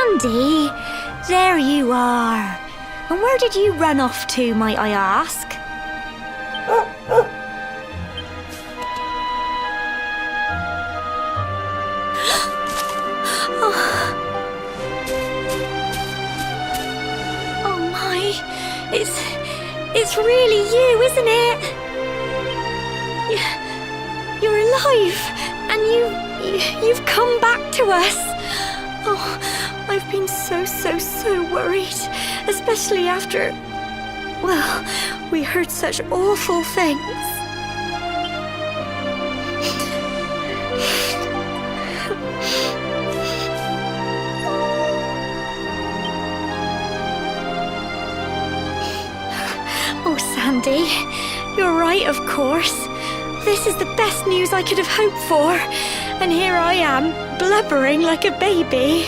Sandy, there you are. And where did you run off to, might I ask? Oh my, it's really you, isn't it? You're alive, and you've come back to us. Oh, I've been so worried, especially after, well, we heard such awful things. Oh, Sandy, you're right, of course. This is the best news I could have hoped for. And here I am, blubbering like a baby.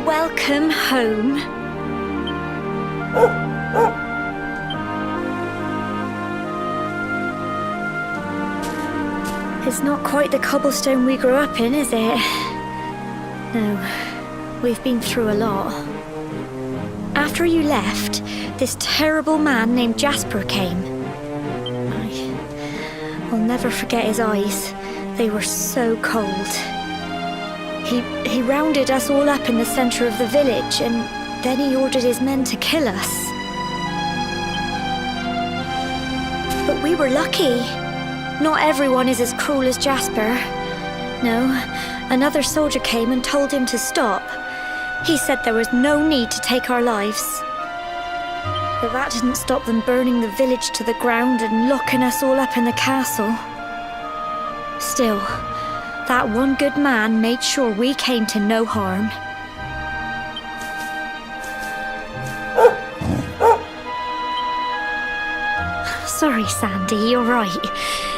Welcome home. It's not quite the cobblestone we grew up in, is it? No, we've been through a lot. After you left, this terrible man named Jasper came. I'll never forget his eyes. They were so cold. He rounded us all up in the center of the village, and then he ordered his men to kill us. But we were lucky. Not everyone is as cruel as Jasper. No, another soldier came and told him to stop. He said there was no need to take our lives. But that didn't stop them burning the village to the ground and locking us all up in the castle. Still, that one good man made sure we came to no harm. Sorry, Sandy, you're right.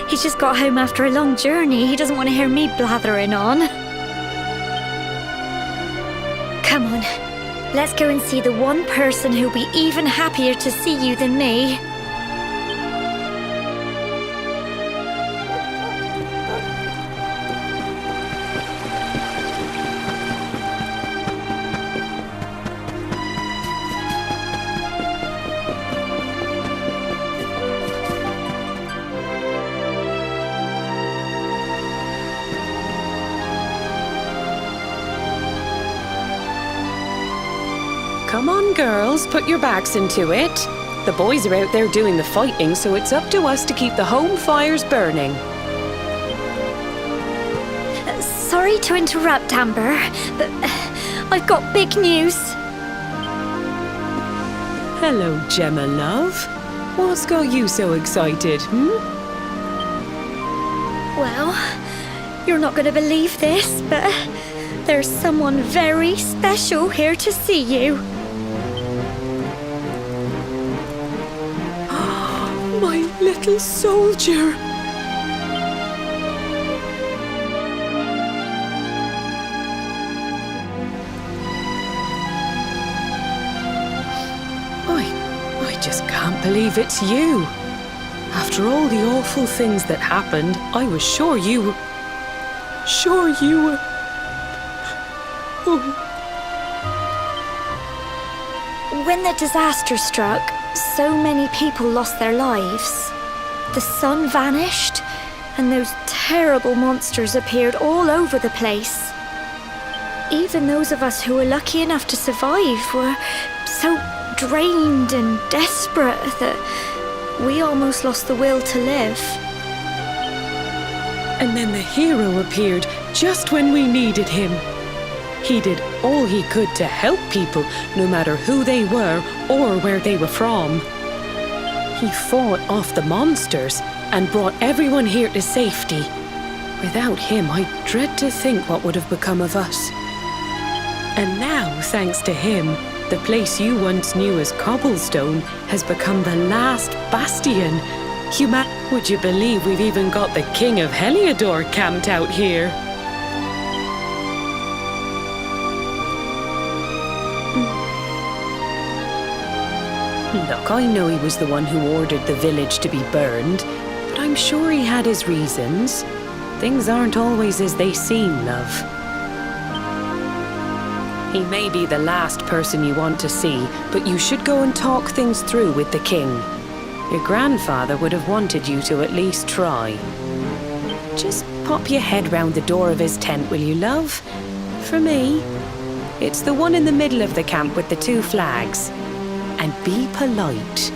He's just got home after a long journey. He doesn't want to hear me blathering on. Come on. Let's go and see the one person who'll be even happier to see you than me. Come on, girls, put your backs into it. The boys are out there doing the fighting, so it's up to us to keep the home fires burning. Sorry to interrupt, Amber, but I've got big news. Hello, Gemma, love. What's got you so excited, Well, you're not going to believe this, but there's someone very special here to see you. My little soldier. I just can't believe it's you. After all the awful things that happened, I was sure you were... When the disaster struck, so many people lost their lives. The sun vanished, and those terrible monsters appeared all over the place. Even those of us who were lucky enough to survive were so drained and desperate that we almost lost the will to live. And then the hero appeared just when we needed him. He did all he could to help people, no matter who they were or where they were from. He fought off the monsters and brought everyone here to safety. Without him, I dread to think what would have become of us. And now, thanks to him, the place you once knew as Cobblestone has become the last bastion. Would you believe we've even got the King of Heliodor camped out here? Look, I know he was the one who ordered the village to be burned, but I'm sure he had his reasons. Things aren't always as they seem, love. He may be the last person you want to see, but you should go and talk things through with the king. Your grandfather would have wanted you to at least try. Just pop your head round the door of his tent, will you, love? For me. It's the one in the middle of the camp with the 2 flags. And be polite.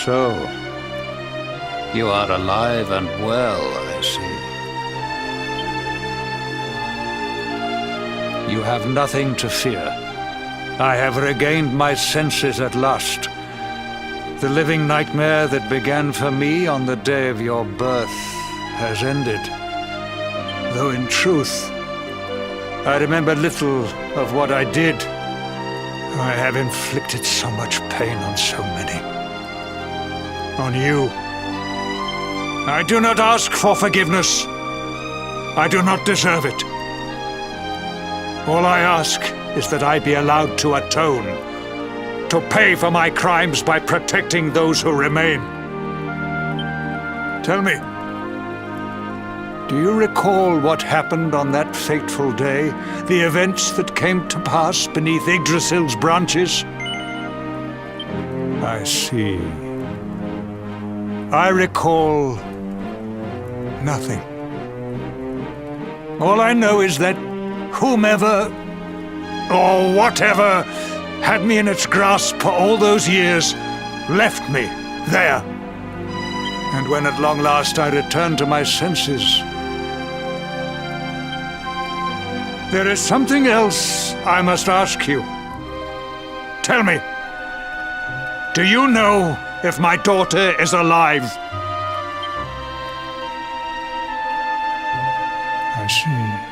So, you are alive and well, I see. You have nothing to fear. I have regained my senses at last. The living nightmare that began for me on the day of your birth has ended. Though in truth, I remember little of what I did. I have inflicted so much pain on so many. On you. I do not ask for forgiveness. I do not deserve it. All I ask is that I be allowed to atone, to pay for my crimes by protecting those who remain. Tell me, do you recall what happened on that fateful day? The events that came to pass beneath Yggdrasil's branches? I see. I recall nothing. All I know is that whomever or whatever had me in its grasp for all those years left me there. And when at long last I returned to my senses, there is something else I must ask you. Tell me, do you know if my daughter is alive? I see.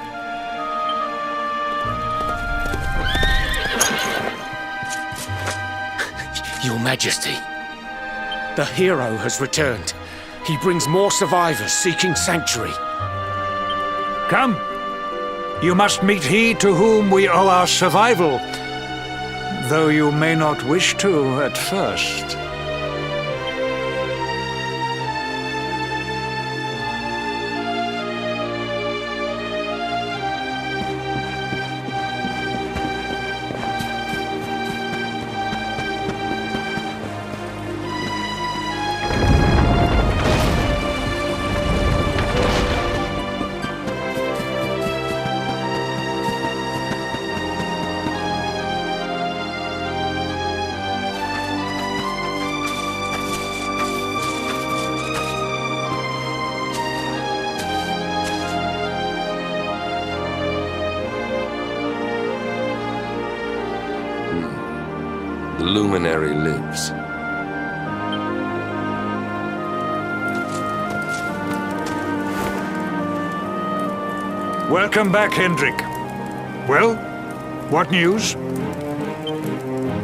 Your Majesty, the hero has returned. He brings more survivors seeking sanctuary. Come. You must meet he to whom we owe our survival, though you may not wish to at first. The luminary lives. Welcome back, Hendrik. Well, what news?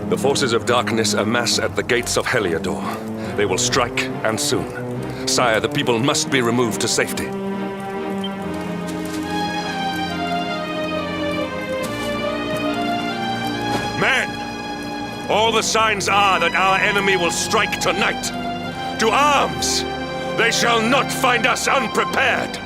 The forces of darkness amass at the gates of Heliodor. They will strike, and soon. Sire, the people must be removed to safety. Men! All the signs are that our enemy will strike tonight. To arms! They shall not find us unprepared!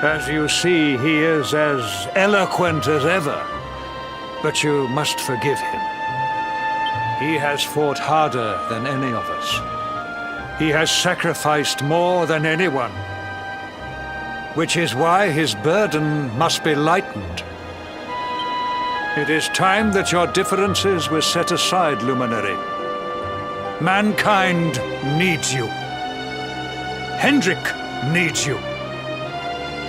As you see, he is as eloquent as ever. But you must forgive him. He has fought harder than any of us. He has sacrificed more than anyone. Which is why his burden must be lightened. It is time that your differences were set aside, Luminary. Mankind needs you. Hendrik needs you.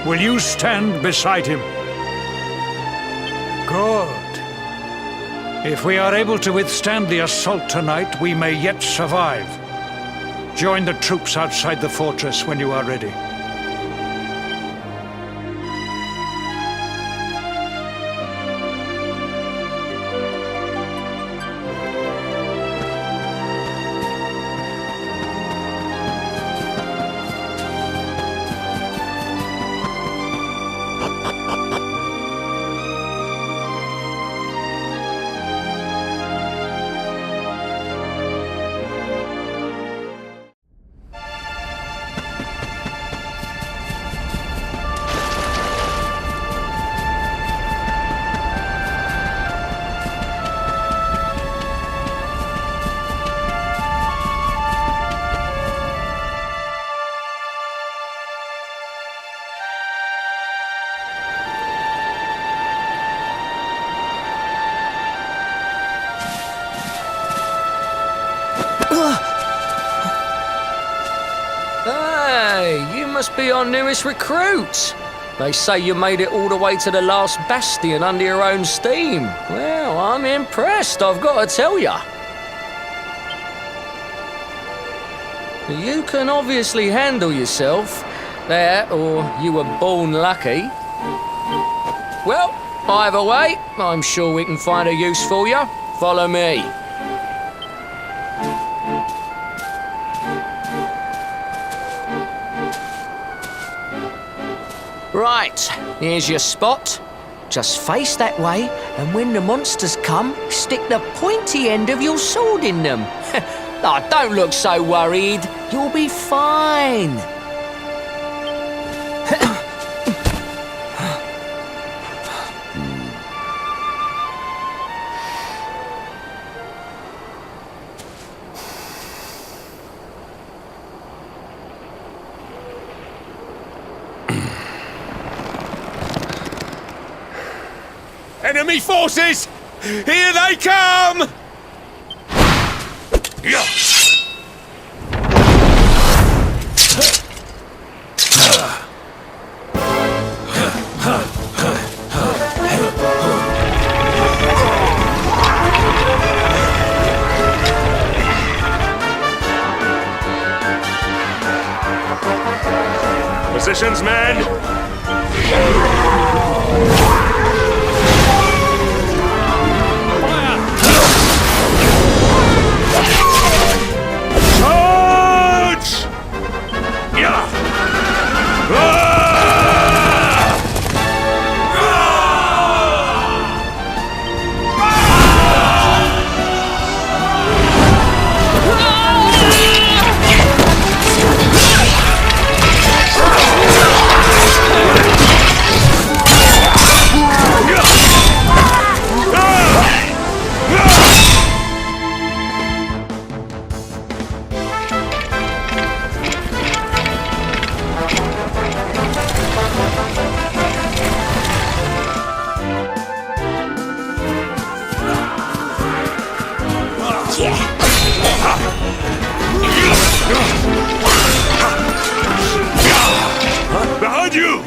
Will you stand beside him? Good. If we are able to withstand the assault tonight, we may yet survive. Join the troops outside the fortress when you are ready. Hey, you must be our newest recruit. They say you made it all the way to the last bastion under your own steam. Well, I'm impressed, I've got to tell ya. You can obviously handle yourself. That, or you were born lucky. Well, either way, I'm sure we can find a use for you. Follow me. Right, here's your spot. Just face that way, and when the monsters come, stick the pointy end of your sword in them. Oh, don't look so worried. You'll be fine. Enemy forces! Here they come! Yeah. Positions, men! Behind you!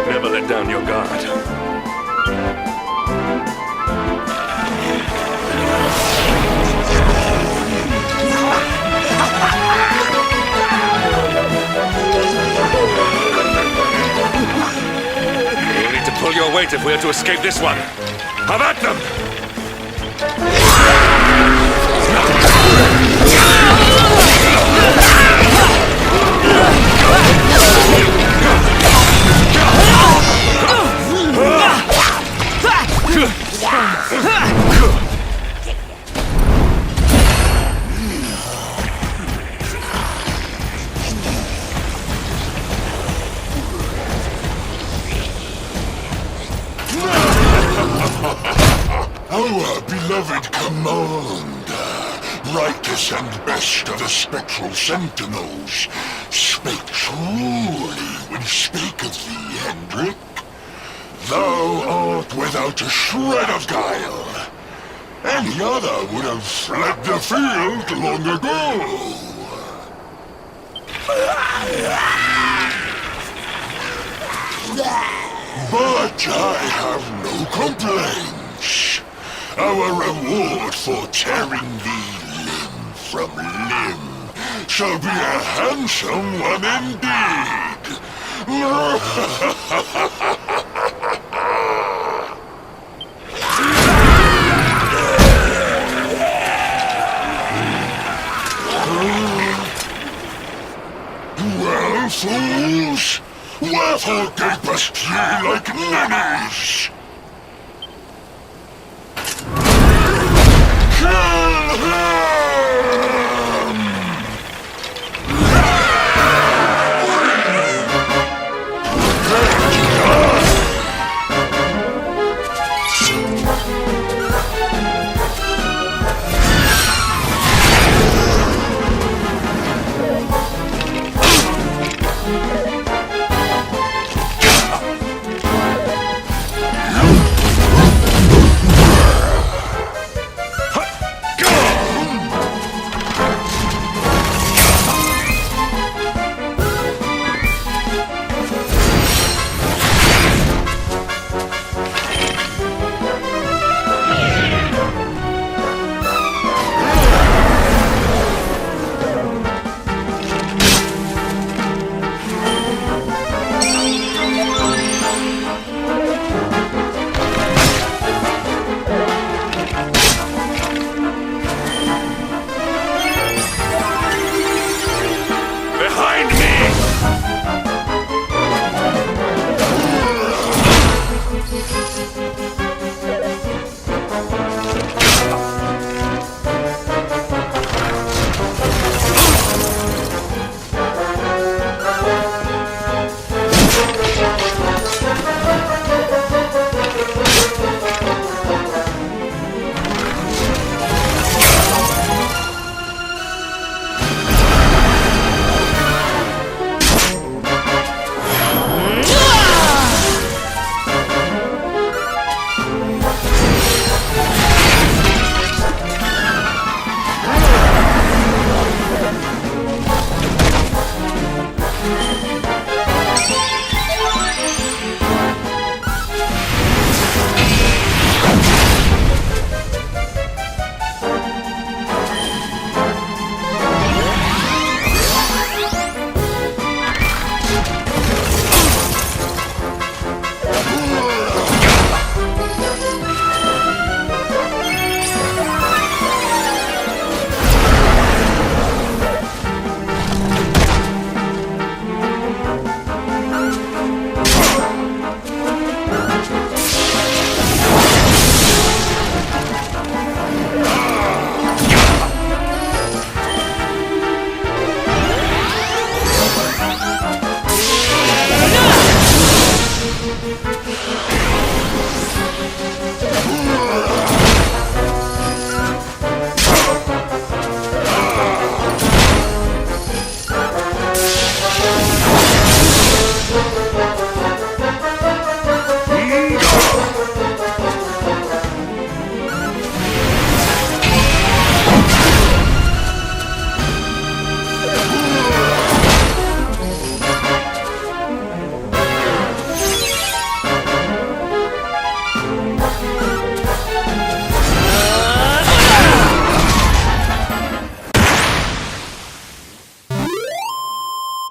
Never let down your guard. Pull your weight if we are to escape this one. Have at them! Our beloved commander, brightest and best of the spectral sentinels, spake truly when fought without a shred of guile. Any other would have fled the field long ago. But I have no complaints. Our reward for tearing thee limb from limb shall be a handsome one indeed. Well, fools, wherefore gapest ye like ninnies? Kill him!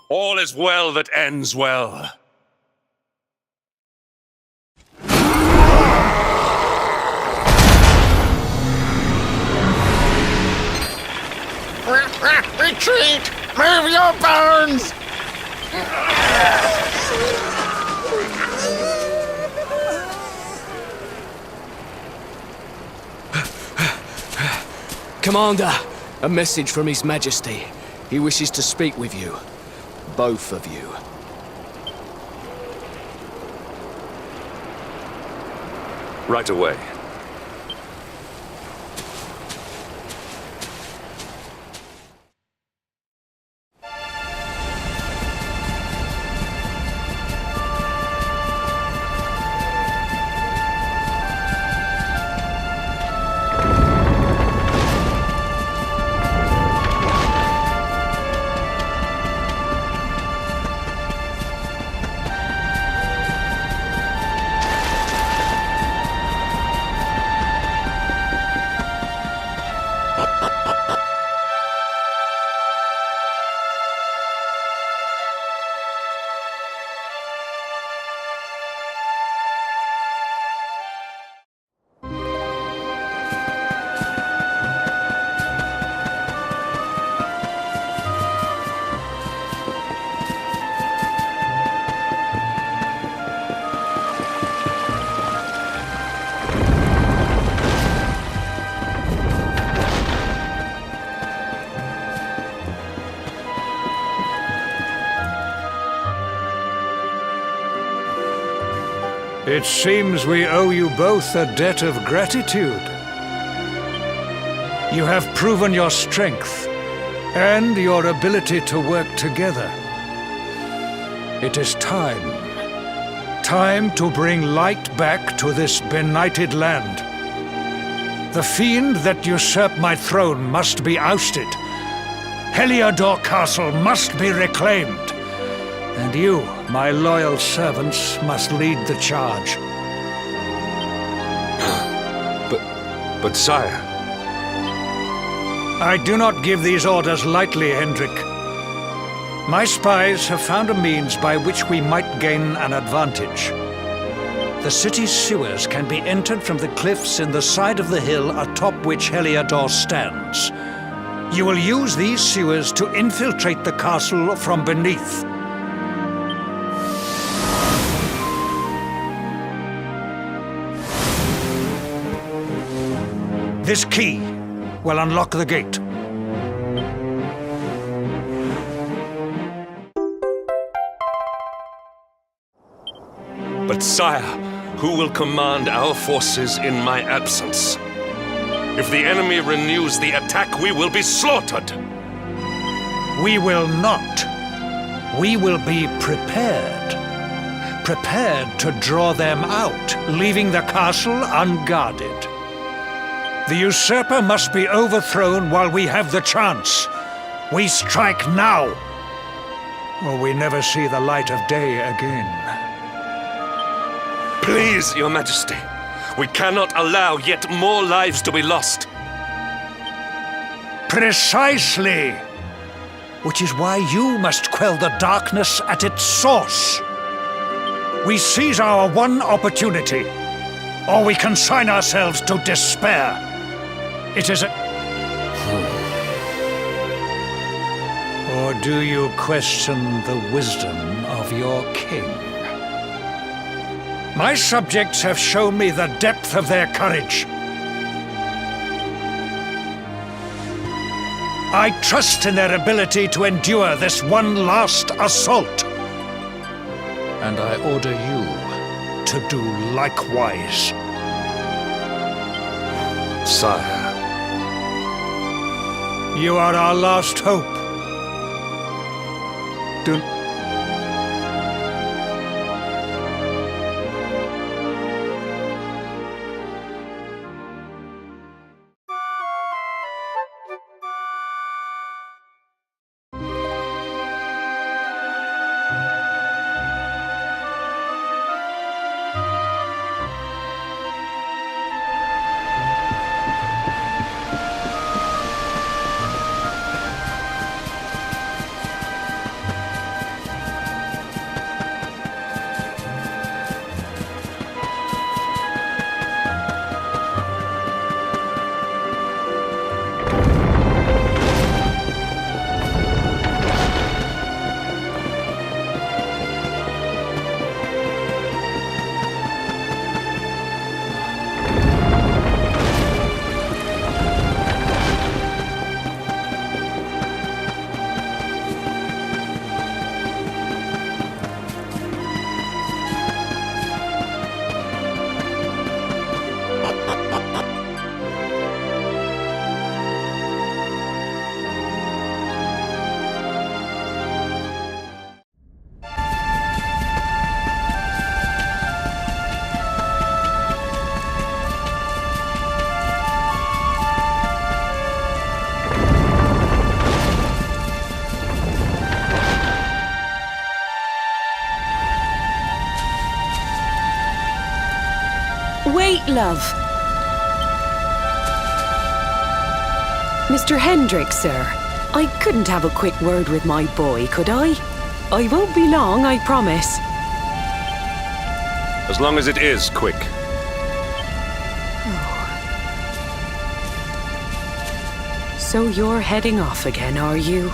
All is well that ends well. Retreat! Move your bones! Commander, a message from His Majesty. He wishes to speak with you. Both of you. Right away. It seems we owe you both a debt of gratitude. You have proven your strength and your ability to work together. It is time. Time to bring light back to this benighted land. The fiend that usurped my throne must be ousted. Heliodor Castle must be reclaimed. And you, my loyal servants, must lead the charge. But sire... I do not give these orders lightly, Hendrik. My spies have found a means by which we might gain an advantage. The city's sewers can be entered from the cliffs in the side of the hill atop which Heliodor stands. You will use these sewers to infiltrate the castle from beneath. This key will unlock the gate. But sire, who will command our forces in my absence? If the enemy renews the attack, we will be slaughtered. We will not. We will be prepared. Prepared to draw them out, leaving the castle unguarded. The usurper must be overthrown while we have the chance. We strike now, or we never see the light of day again. Please, Your Majesty, we cannot allow yet more lives to be lost. Precisely! Which is why you must quell the darkness at its source. We seize our one opportunity, or we consign ourselves to despair. It is a... Or do you question the wisdom of your king? My subjects have shown me the depth of their courage. I trust in their ability to endure this one last assault. And I order you to do likewise. Sire. You are our last hope. Do... Wait, love. Mr. Hendrik, sir. I couldn't have a quick word with my boy, could I? I won't be long, I promise. As long as it is quick. So you're heading off again, are you?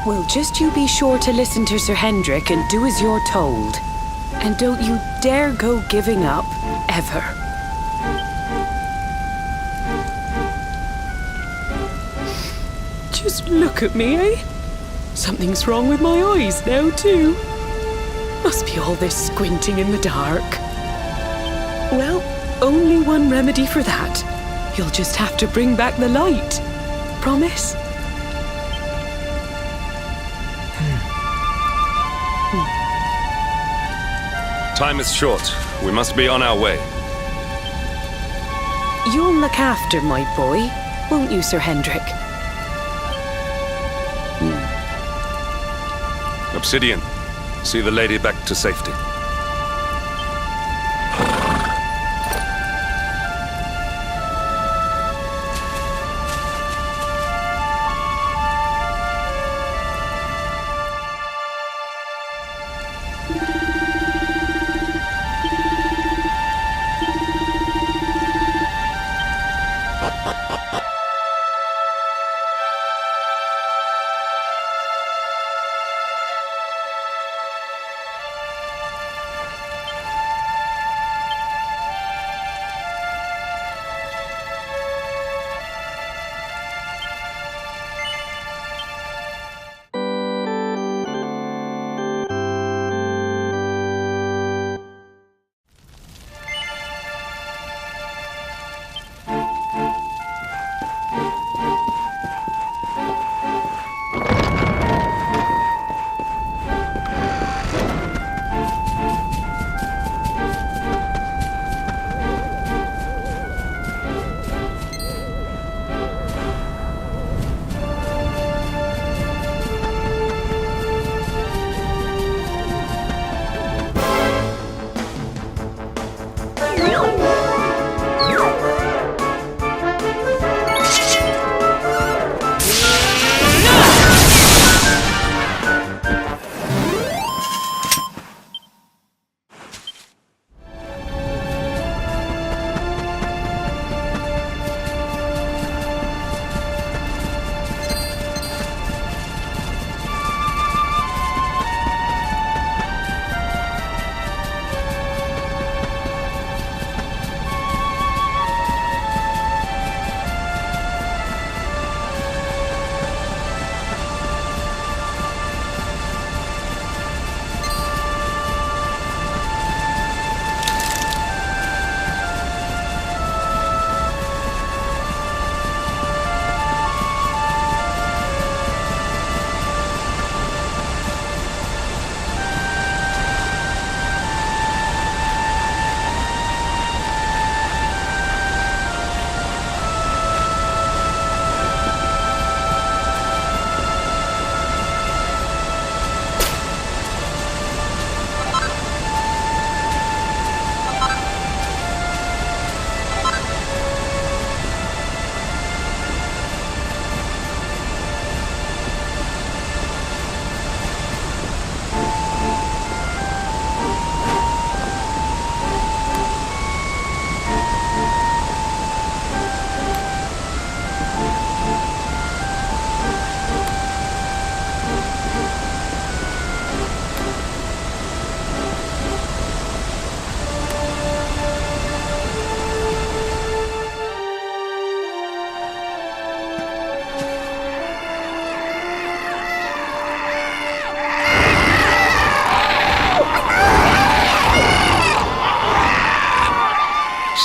Well, just you be sure to listen to Sir Hendrik and do as you're told. And don't you dare go giving up, ever. Just look at me, eh? Something's wrong with my eyes now, too. must be all this squinting in the dark? Well, only one remedy for that. You'll just have to bring back the light. Promise? Time is short. We must be on our way. You'll look after my boy, won't you, Sir Hendrik? Obsidian, see the lady back to safety.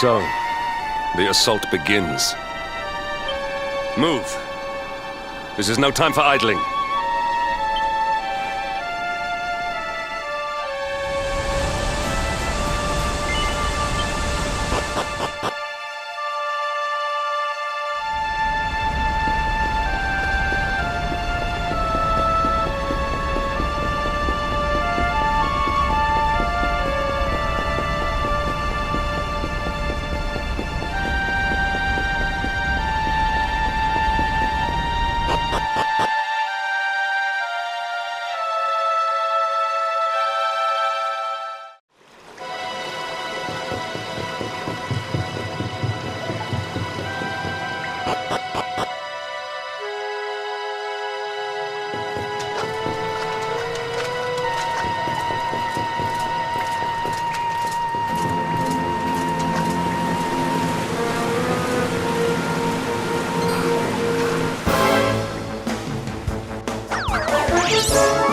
So, the assault begins. Move. This is no time for idling. Bye.